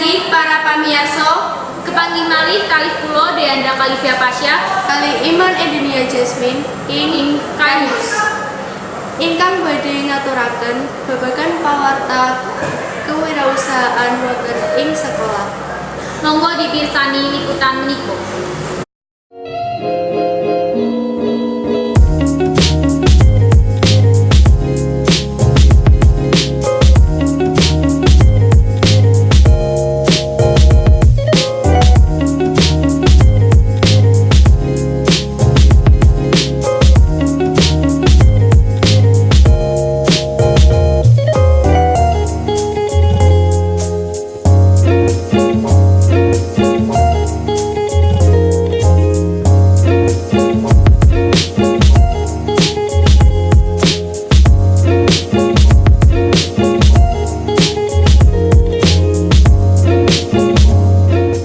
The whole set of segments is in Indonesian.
inggih para pamirsa, kepanggih malih kalih kula Deanda Kalivia Pasya kali Iman Edinia Jasmine ing Kayus ingkang badhe ngaturaken babagan pawarta kewirausahaan wonten ing sekolah. monggo dipirsani liputan menika.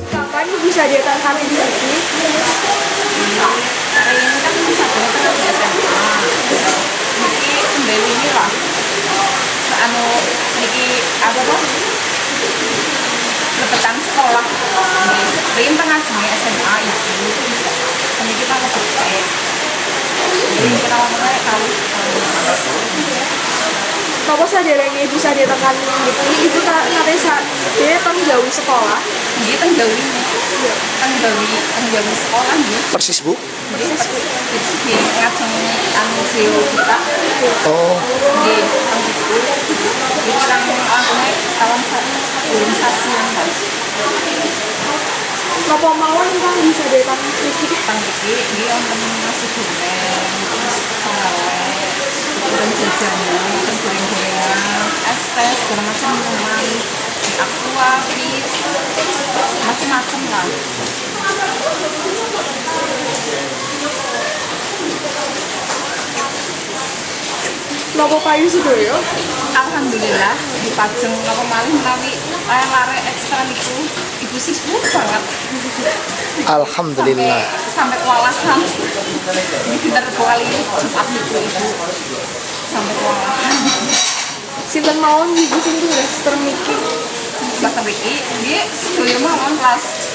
Kapan bisa datang di sini? Hari ini kan sabtu kan di SMA. Niki kembali ini lah. Anu niki apa tuh? Lepetan sekolah. Rin pengajian SMA itu. Kami kita ngebuka. Jadi kita ngomongnya tahu. Napa saderenge bisa datang niki ibu nate dia tanggung jauh sekolah. Jadi tanggawi ini. Tanggawi sekolah nih. Persis Bu? Jadi di ngajeng anu seo kita. Oh, Di itu kita ngomongnya tahun belum sasian kan. Napa mawon kang bisa datang niki? Tang iki dia masih goreng, terus pengawet, dan jajanan, terus goreng-gorengan, es teh, segala macam minuman, aqua, bis, macam-macam lah. Napa payu sedoyo? Alhamdulillah dipajeng napa malih menawi lare ekstra niku ibu sibuk banget. alhamdulillah. Sampai kewalahan. Ini kita kali Jumat niku ibu sampai kewalahan. Sinten mawon ibu sing tugas termiki. Bahasa Wiki, dia sedoyo mawon kelas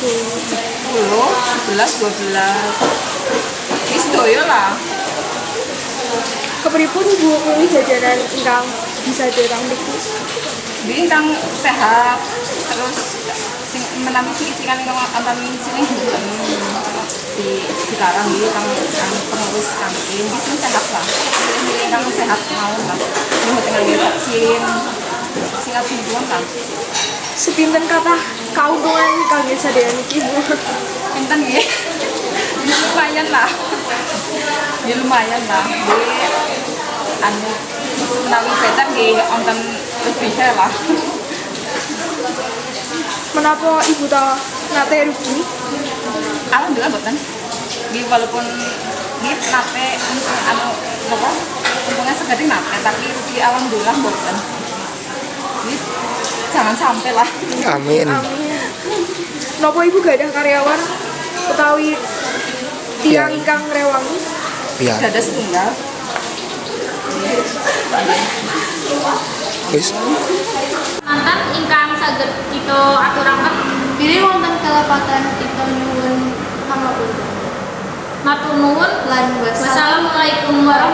10, 11, 12. Ini sedoyo lah. Kepripun ibu milih jajanan ingkang bisa datang niki? Dia yang sehat, terus sing menami ciri-cirikan yang nonton sini di sekarang dia yang pengurus kantin, dia sini sehat lah. Dia yang sehat mau lah. Dia tinggal dia vaksin, singkat tujuan kan. Sepinten kata kauntungan kang bisa datang niki ibu? Pinten ya, dia lumayan lah. Dia lumayan lah. Dia anu menawi becak dia onten lebih lah. Menapa ibu tahu nate rugi? Alhamdulillah boten. Di walaupun di nate anu apa? Untungnya segede nate tapi di alhamdulillah boten. Di jangan sampai lah. Amin. Amin. Napa ibu gak ada karyawan utawi tiang ingkang ngrewangi? Ya, Gada setunggal. wis. Mantan ingkang saged kita aturaken Bilih wonten kelepatan kita nyuwun pangapunten. matur nuwun Lan wassalamualaikum warahmatullahi